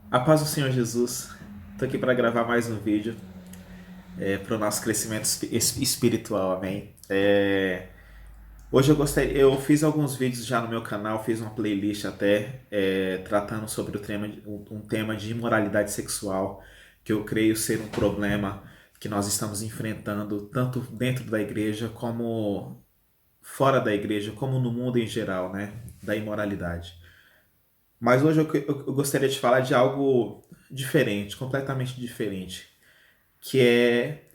A paz do Senhor Jesus. Estou aqui para gravar mais um vídeo para o nosso crescimento espiritual, amém? Hoje eu fiz alguns vídeos já no meu canal, fiz uma playlist até tratando sobre um tema de imoralidade sexual, que eu creio ser um problema que nós estamos enfrentando tanto dentro da igreja como fora da igreja, como no mundo em geral, né? Da imoralidade. Mas hoje eu gostaria de falar de algo diferente, completamente diferente,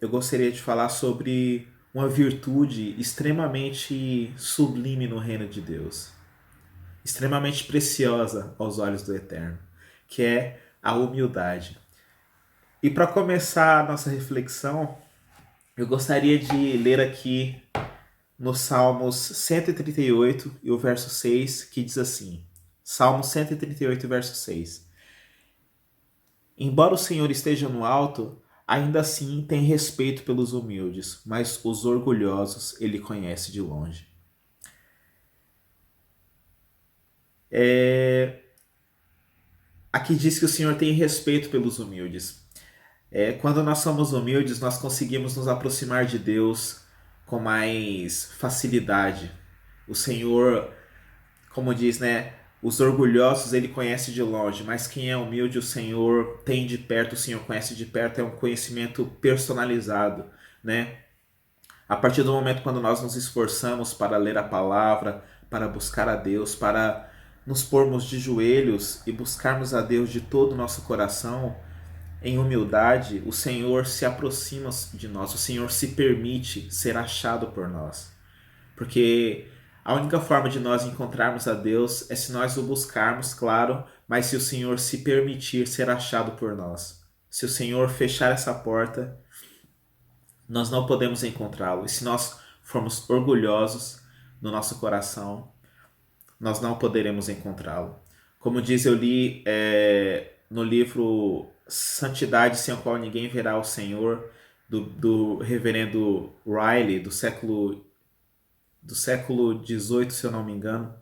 eu gostaria de falar sobre uma virtude extremamente sublime no reino de Deus, extremamente preciosa aos olhos do Eterno, que é a humildade. E para começar a nossa reflexão, eu gostaria de ler aqui no Salmos 138 e o verso 6, que diz assim: Salmos 138, verso 6. Embora o Senhor esteja no alto, ainda assim tem respeito pelos humildes, mas os orgulhosos ele conhece de longe. Aqui diz que o Senhor tem respeito pelos humildes. Quando nós somos humildes, nós conseguimos nos aproximar de Deus com mais facilidade. O Senhor, como diz, né? Os orgulhosos ele conhece de longe, mas quem é humilde o Senhor tem de perto, o Senhor conhece de perto, é um conhecimento personalizado, né? A partir do momento quando nós nos esforçamos para ler a palavra, para buscar a Deus, para nos pormos de joelhos e buscarmos a Deus de todo o nosso coração, em humildade, o Senhor se aproxima de nós, o Senhor se permite ser achado por nós. Porque a única forma de nós encontrarmos a Deus é se nós o buscarmos, claro, mas se o Senhor se permitir ser achado por nós. Se o Senhor fechar essa porta, nós não podemos encontrá-lo. E se nós formos orgulhosos no nosso coração, nós não poderemos encontrá-lo. Como diz, eu li no livro Santidade sem a qual ninguém verá o Senhor, do reverendo Riley, do século XVIII, se eu não me engano.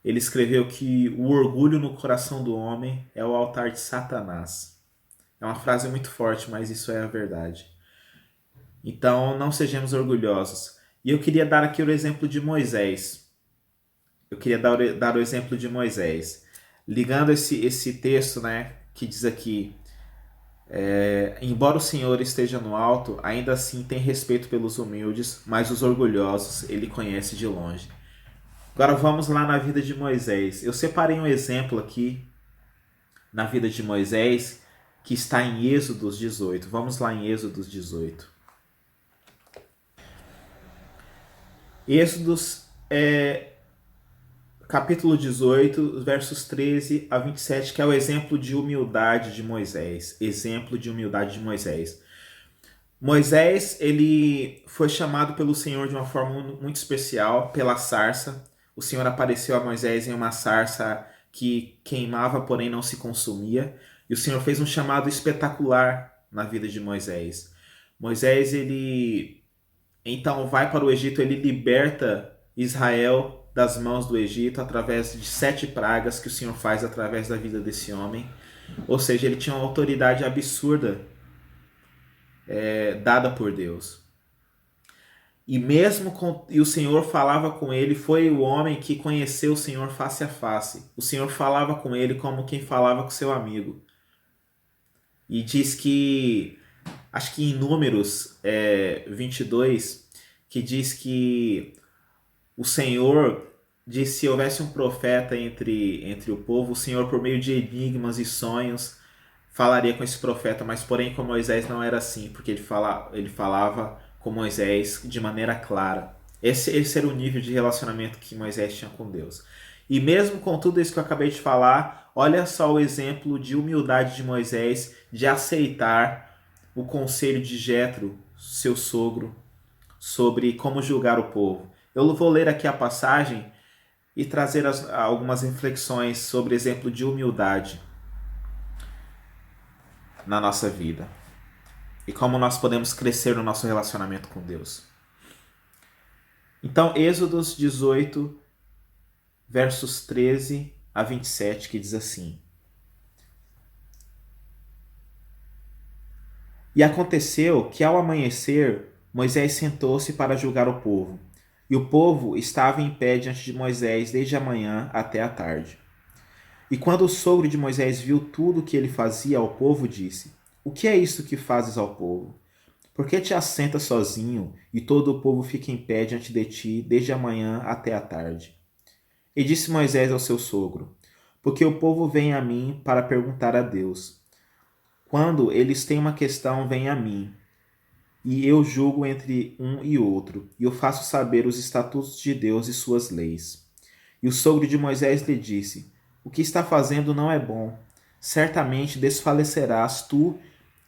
Ele escreveu que o orgulho no coração do homem é o altar de Satanás. É uma frase muito forte, mas isso é a verdade. Então, não sejamos orgulhosos. E eu queria dar aqui o exemplo de Moisés. Eu queria dar o exemplo de Moisés. Ligando esse texto, né, que diz aqui: embora o Senhor esteja no alto, ainda assim tem respeito pelos humildes, mas os orgulhosos ele conhece de longe. Agora vamos lá na vida de Moisés. Eu separei um exemplo aqui na vida de Moisés que está em Êxodos 18. Vamos lá em Êxodos 18. Êxodos capítulo 18, versos 13 a 27, que é o exemplo de humildade de Moisés. Exemplo de humildade de Moisés. Moisés, ele foi chamado pelo Senhor de uma forma muito especial, pela sarça. O Senhor apareceu a Moisés em uma sarça que queimava, porém não se consumia. E o Senhor fez um chamado espetacular na vida de Moisés. Moisés, ele então vai para o Egito, ele liberta Israel das mãos do Egito através de 7 pragas que o Senhor faz através da vida desse homem. Ou seja, ele tinha uma autoridade absurda dada por Deus. E o Senhor falava com ele, foi o homem que conheceu o Senhor face a face. O Senhor falava com ele como quem falava com seu amigo. E diz que, acho que em Números 22, que diz que o Senhor diz se houvesse um profeta entre o povo, o Senhor, por meio de enigmas e sonhos, falaria com esse profeta, mas porém com Moisés não era assim, porque ele falava com Moisés de maneira clara. Esse era o nível de relacionamento que Moisés tinha com Deus. E mesmo com tudo isso que eu acabei de falar, olha só o exemplo de humildade de Moisés, de aceitar o conselho de Jetro, seu sogro, sobre como julgar o povo. Eu vou ler aqui a passagem e trazer algumas reflexões sobre exemplo de humildade na nossa vida e como nós podemos crescer no nosso relacionamento com Deus. Então, Êxodos 18, versos 13 a 27, que diz assim: E aconteceu que ao amanhecer, Moisés sentou-se para julgar o povo. E o povo estava em pé diante de Moisés desde a manhã até a tarde. E quando o sogro de Moisés viu tudo o que ele fazia ao povo, disse: O que é isto que fazes ao povo? Por que te assentas sozinho e todo o povo fica em pé diante de ti desde a manhã até a tarde? E disse Moisés ao seu sogro: Porque o povo vem a mim para perguntar a Deus. Quando eles têm uma questão, vêm a mim, e eu julgo entre um e outro, e eu faço saber os estatutos de Deus e suas leis. E o sogro de Moisés lhe disse: O que está fazendo não é bom. Certamente desfalecerás tu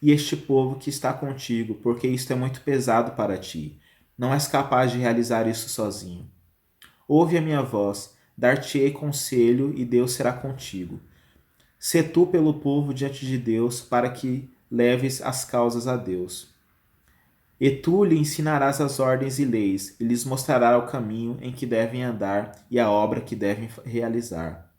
e este povo que está contigo, porque isto é muito pesado para ti. Não és capaz de realizar isso sozinho. Ouve a minha voz, dar-te-ei conselho, e Deus será contigo. Sê tu pelo povo diante de Deus, para que leves as causas a Deus. E tu lhe ensinarás as ordens e leis, e lhes mostrarás o caminho em que devem andar e a obra que devem realizar.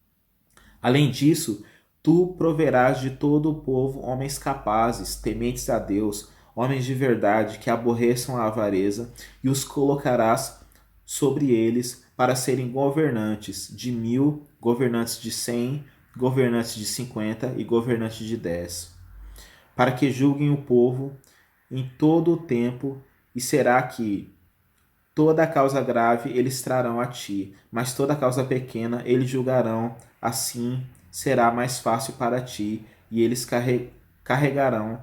Além disso, tu proverás de todo o povo homens capazes, tementes a Deus, homens de verdade, que aborreçam a avareza, e os colocarás sobre eles para serem governantes de 1.000, governantes de 100, governantes de 50 e governantes de 10, para que julguem o povo em todo o tempo, e será que toda a causa grave eles trarão a ti, mas toda a causa pequena eles julgarão, assim será mais fácil para ti, e eles carregarão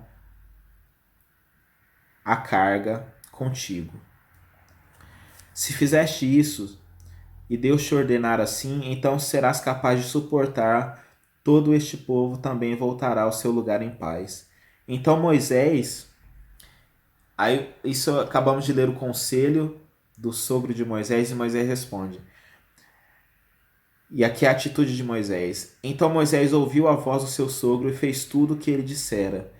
a carga contigo. Se fizeste isso, e Deus te ordenar assim, então serás capaz de suportar todo este povo, também voltará ao seu lugar em paz. Então Moisés, aí isso acabamos de ler o conselho do sogro de Moisés, e Moisés responde. E aqui é a atitude de Moisés. Então Moisés ouviu a voz do seu sogro e fez tudo o que ele dissera.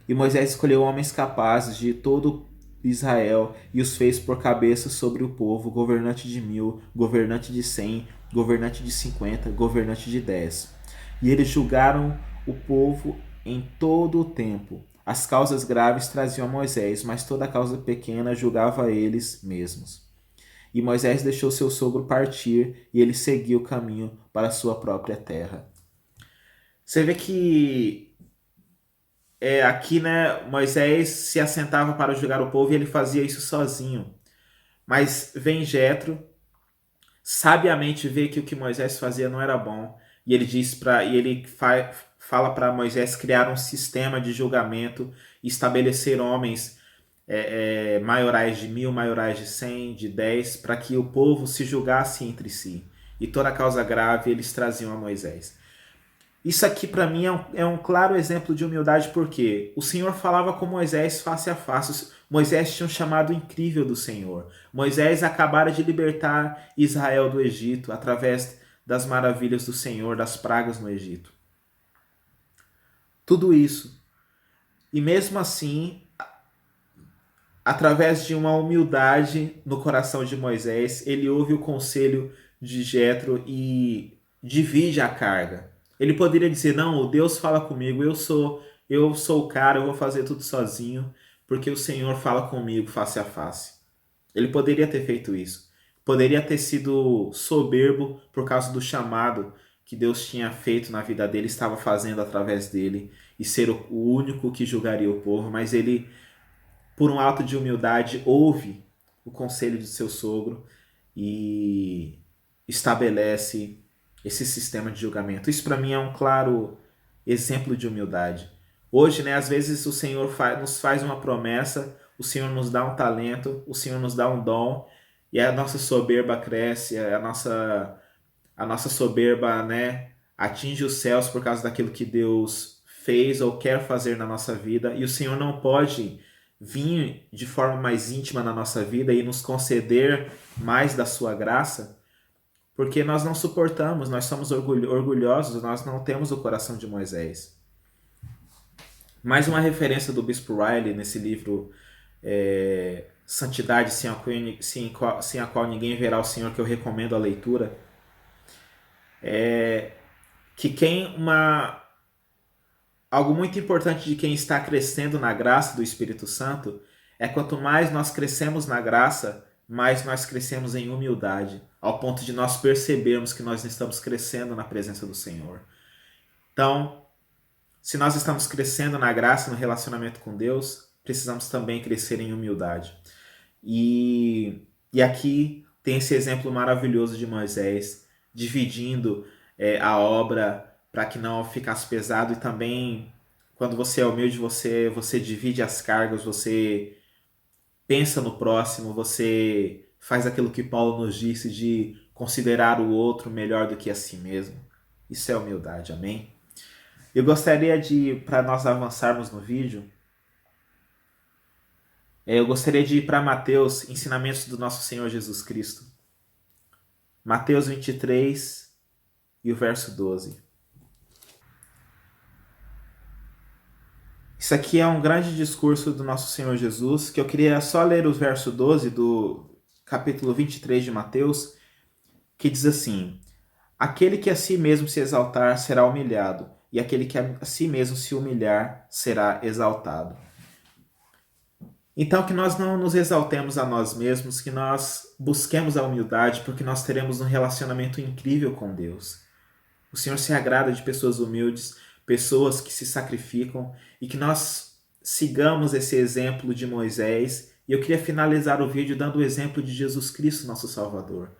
E Moisés escolheu homens capazes de todo Israel e os fez por cabeça sobre o povo, governante de 1.000, governante de 100, governante de 50, governante de 10. E eles julgaram o povo em todo o tempo. As causas graves traziam a Moisés, mas toda a causa pequena julgava eles mesmos. E Moisés deixou seu sogro partir, e ele seguiu o caminho para a sua própria terra. Você vê que aqui, né, Moisés se assentava para julgar o povo e ele fazia isso sozinho. Mas vem Jetro, sabiamente vê que o que Moisés fazia não era bom, e ele diz fala para Moisés criar um sistema de julgamento e estabelecer homens maiorais de 1.000, maiorais de 100, de 10, para que o povo se julgasse entre si. E toda causa grave eles traziam a Moisés. Isso aqui para mim é um claro exemplo de humildade, porque o Senhor falava com Moisés face a face. Moisés tinha um chamado incrível do Senhor. Moisés acabara de libertar Israel do Egito através das maravilhas do Senhor, das pragas no Egito. Tudo isso. E mesmo assim, através de uma humildade no coração de Moisés, ele ouve o conselho de Jetro e divide a carga. Ele poderia dizer: não, Deus fala comigo, eu sou o cara, eu vou fazer tudo sozinho, porque o Senhor fala comigo face a face. Ele poderia ter feito isso. Poderia ter sido soberbo por causa do chamado que Deus tinha feito na vida dele, estava fazendo através dele, e ser o único que julgaria o povo, mas ele, por um ato de humildade, ouve o conselho de seu sogro e estabelece esse sistema de julgamento. Isso para mim é um claro exemplo de humildade. Hoje, né, às vezes o Senhor nos faz uma promessa, o Senhor nos dá um talento, o Senhor nos dá um dom, e a nossa soberba cresce, a nossa soberba, né, atinge os céus por causa daquilo que Deus fez ou quer fazer na nossa vida, e o Senhor não pode vir de forma mais íntima na nossa vida e nos conceder mais da sua graça, porque nós não suportamos, nós somos orgulhosos, nós não temos o coração de Moisés. Mais uma referência do Bispo Riley nesse livro Santidade sem a qual ninguém verá o Senhor, que eu recomendo a leitura, que algo muito importante de quem está crescendo na graça do Espírito Santo é quanto mais nós crescemos na graça, mais nós crescemos em humildade, ao ponto de nós percebermos que nós estamos crescendo na presença do Senhor. Então, se nós estamos crescendo na graça, no relacionamento com Deus, precisamos também crescer em humildade. E aqui tem esse exemplo maravilhoso de Moisés, dividindo a obra para que não ficasse pesado, e também, quando você é humilde, você divide as cargas, você pensa no próximo, você faz aquilo que Paulo nos disse de considerar o outro melhor do que a si mesmo. Isso é humildade, amém? Eu gostaria de, para nós avançarmos no vídeo, eu gostaria de ir para Mateus, ensinamentos do nosso Senhor Jesus Cristo. Mateus 23 e o verso 12. Isso aqui é um grande discurso do nosso Senhor Jesus, que eu queria só ler o verso 12 do capítulo 23 de Mateus, que diz assim: aquele que a si mesmo se exaltar será humilhado, e aquele que a si mesmo se humilhar será exaltado. Então, que nós não nos exaltemos a nós mesmos, que nós busquemos a humildade, porque nós teremos um relacionamento incrível com Deus. O Senhor se agrada de pessoas humildes, pessoas que se sacrificam, e que nós sigamos esse exemplo de Moisés. E eu queria finalizar o vídeo dando o exemplo de Jesus Cristo, nosso Salvador.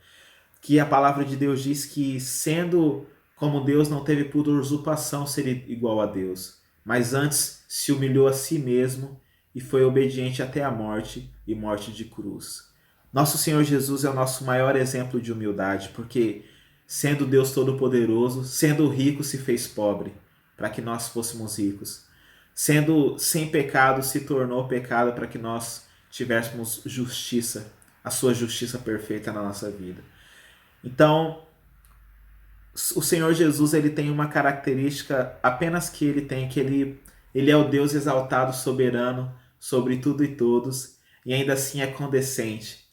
Que a palavra de Deus diz que, sendo como Deus, não teve por usurpação ser igual a Deus, mas antes se humilhou a si mesmo e foi obediente até a morte, e morte de cruz. Nosso Senhor Jesus é o nosso maior exemplo de humildade, porque, sendo Deus Todo-Poderoso, sendo rico, se fez pobre, para que nós fôssemos ricos. Sendo sem pecado, se tornou pecado para que nós tivéssemos justiça, a sua justiça perfeita na nossa vida. Então, o Senhor Jesus, ele tem uma característica apenas que ele tem, que ele é o Deus exaltado, soberano sobre tudo e todos, e ainda assim é condescente.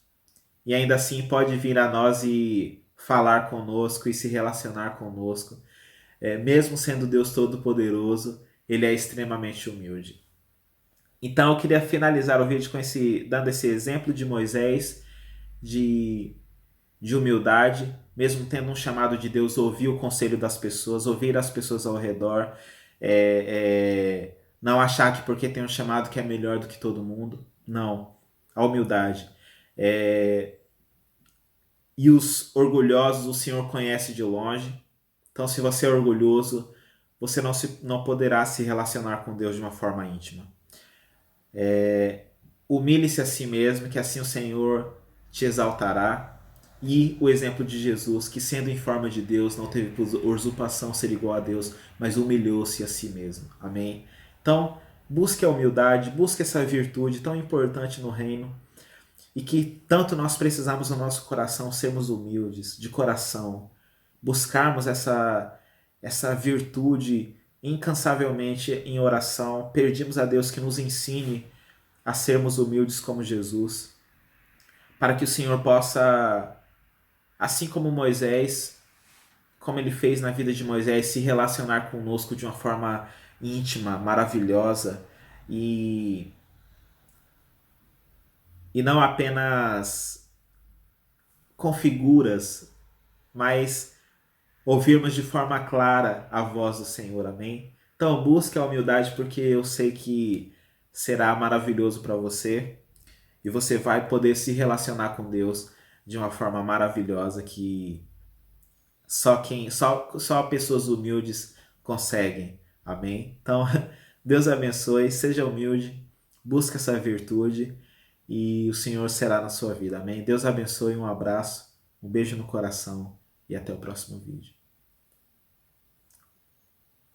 E ainda assim pode vir a nós e falar conosco e se relacionar conosco. Mesmo sendo Deus Todo-Poderoso, ele é extremamente humilde. Então eu queria finalizar o vídeo com dando esse exemplo de Moisés, de humildade, mesmo tendo um chamado de Deus, ouvir o conselho das pessoas, ouvir as pessoas ao redor, não achar que porque tem um chamado que é melhor do que todo mundo. Não. A humildade. E os orgulhosos o Senhor conhece de longe. Então, se você é orgulhoso, você não poderá se relacionar com Deus de uma forma íntima. Humilhe-se a si mesmo, que assim o Senhor te exaltará. E o exemplo de Jesus, que sendo em forma de Deus, não teve por usurpação ser igual a Deus, mas humilhou-se a si mesmo. Amém? Então, busque a humildade, busque essa virtude tão importante no reino, e que tanto nós precisamos no nosso coração sermos humildes, de coração, buscarmos essa virtude incansavelmente em oração, pedimos a Deus que nos ensine a sermos humildes como Jesus, para que o Senhor possa, assim como Moisés, como ele fez na vida de Moisés, se relacionar conosco de uma forma íntima, maravilhosa, e não apenas com figuras, mas ouvirmos de forma clara a voz do Senhor, amém? Então busque a humildade, porque eu sei que será maravilhoso para você, e você vai poder se relacionar com Deus de uma forma maravilhosa que só pessoas humildes conseguem, amém? Então, Deus abençoe, seja humilde, busque essa virtude e o Senhor será na sua vida, amém? Deus abençoe, um abraço, um beijo no coração e até o próximo vídeo.